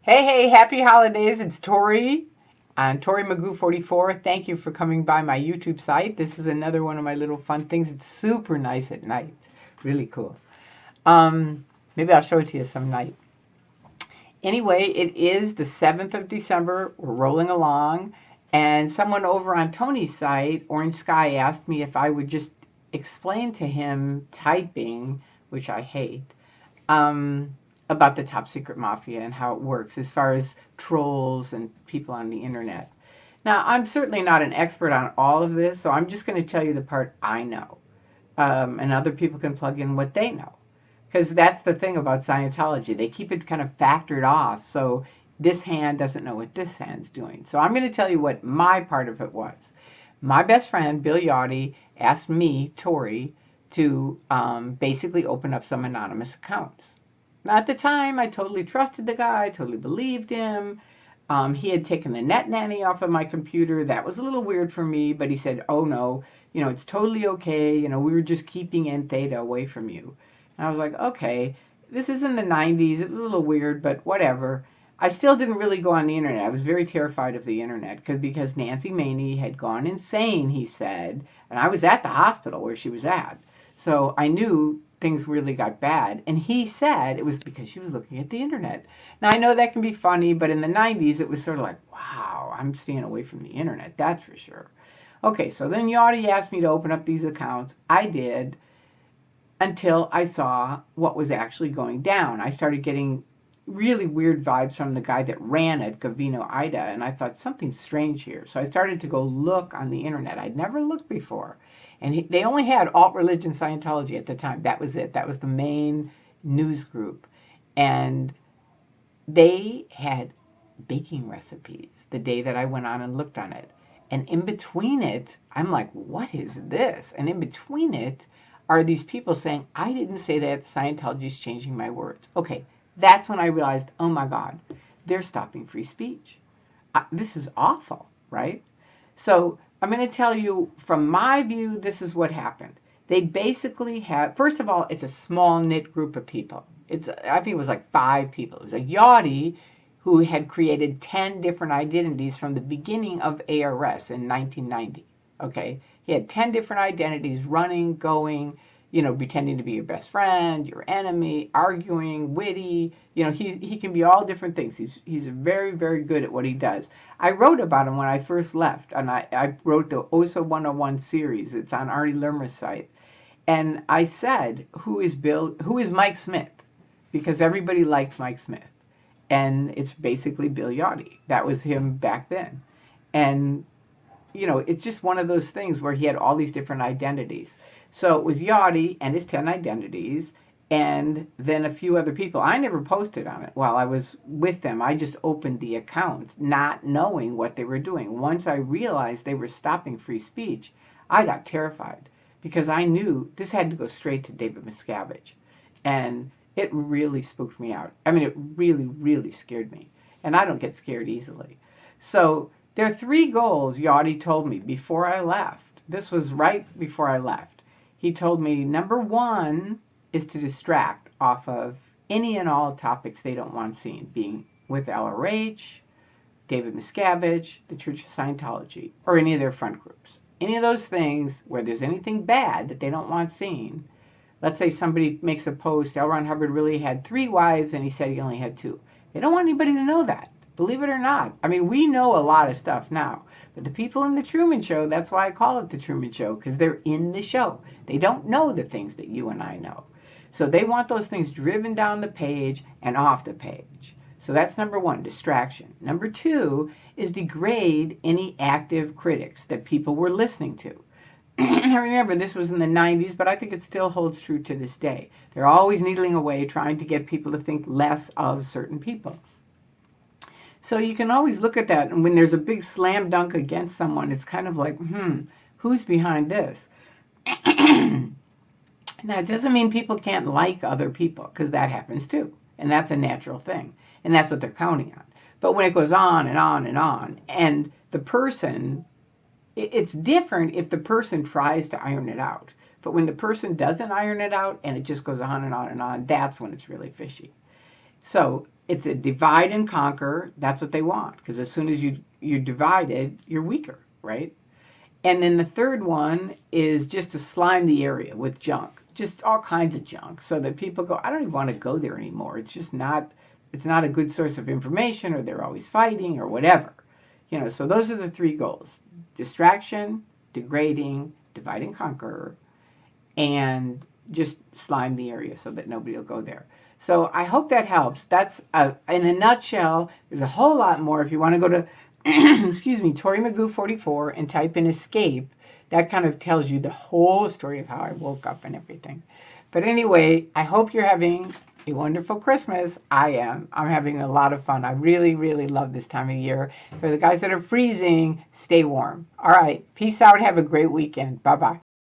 Hey, happy holidays. It's Tori on Tori Magoo 44. Thank you for coming by my YouTube site. This is another one of my little fun things. It's super nice at night. Really cool. Um, Maybe I'll show it to you some night. Anyway, it is the 7th of December. We're rolling along. And someone over on Tony's site, Orange Sky, asked me if I would just explain to him typing, which I hate, about the Top Secret Mafia and how it works as far as trolls and people on the internet. Now, I'm certainly not an expert on all of this, so I'm just going to tell you the part I know. And other people can plug in what they know. Because that's the thing about Scientology. They keep it kind of factored off, so this hand doesn't know what this hand's doing. So I'm going to tell you what my part of it was. My best friend, Bill Yaude, asked me, Tori, to basically open up some anonymous accounts. Now, at the time, I totally trusted the guy, totally believed him. He had taken the net nanny off of my computer. That was a little weird for me, but he said, oh no, it's totally okay. We were just keeping N Theta away from you. And I was like, okay, this is in the 90s. It was a little weird, but whatever. I still didn't really go on the internet. I was very terrified of the internet because Nancy Maney had gone insane, he said, and I was at the hospital where she was at. So I knew things really got bad. And he said it was because she was looking at the internet. Now, I know that can be funny, but in the 90s, it was sort of like, wow, I'm staying away from the internet, that's for sure. Okay, so then Yaude asked me to open up these accounts. I did until I saw what was actually going down. I started getting really weird vibes from the guy that ran it, Gavino Ida, and I thought something's strange here. So I started to go look on the internet. I'd never looked before. And they only had alt religion Scientology at the time. That was it. That was the main news group. And they had baking recipes the day that I went on and looked on it. And in between it, I'm like, what is this? And in between it are these people saying, I didn't say that, Scientology's changing my words. Okay, that's when I realized, oh my God, they're stopping free speech. This is awful, right? So I'm going to tell you from my view, this is what happened. They basically have, first of all, it's a small knit group of people. I think it was like 5 people. It was a Yaude who had created 10 different identities from the beginning of ARS in 1990. Okay, he had 10 different identities running, going, pretending to be your best friend, your enemy, arguing, witty. He can be all different things. He's very, very good at what he does. I wrote about him when I first left, and I wrote the OSA 101 series. It's on Artie Lermer's site. And I said, who is Mike Smith? Because everybody liked Mike Smith. And it's basically Bill Yaude. That was him back then. And it's just one of those things where he had all these different identities. So it was Yaude and his 10 identities, and then a few other people. I never posted on it while I was with them. I just opened the accounts, not knowing what they were doing. Once I realized they were stopping free speech, I got terrified because I knew this had to go straight to David Miscavige. And it really spooked me out. I mean, it really, really scared me. And I don't get scared easily. So there are 3 goals Yaude told me before I left. This was right before I left. He told me, number 1 is to distract off of any and all topics they don't want seen, being with LRH, David Miscavige, the Church of Scientology, or any of their front groups. Any of those things where there's anything bad that they don't want seen. Let's say somebody makes a post, L. Ron Hubbard really had 3 wives and he said he only had 2. They don't want anybody to know that. Believe it or not. I mean, we know a lot of stuff now. But the people in the Truman Show, that's why I call it the Truman Show, because they're in the show. They don't know the things that you and I know. So they want those things driven down the page and off the page. So that's number 1, distraction. Number 2 is degrade any active critics that people were listening to. Now remember, this was in the 90s, but I think it still holds true to this day. They're always needling away, trying to get people to think less of certain people. So you can always look at that, and when there's a big slam dunk against someone, it's kind of like, who's behind this? Now, it doesn't mean people can't like other people, because that happens too, and that's a natural thing, and that's what they're counting on. But when it goes on and on and on, and the person, it's different if the person tries to iron it out. But when the person doesn't iron it out and it just goes on and on and on, that's when it's really fishy. So It's a divide and conquer. That's what they want, because as soon as you're divided, you're weaker, right? And then the third one is just to slime the area with junk, just all kinds of junk, so that people go, I don't even want to go there anymore. It's just not, it's not a good source of information, or they're always fighting, or whatever. So those are the three goals: distraction, degrading, divide and conquer, and just slime the area so that nobody will go there. So I hope that helps. That's in a nutshell. There's a whole lot more. If you want to go to, excuse me, Tori Magoo 44 and type in escape, that kind of tells you the whole story of how I woke up and everything. But anyway, I hope you're having a wonderful Christmas. I am. I'm having a lot of fun. I really, really love this time of year. For the guys that are freezing, stay warm. All right. Peace out. Have a great weekend. Bye-bye.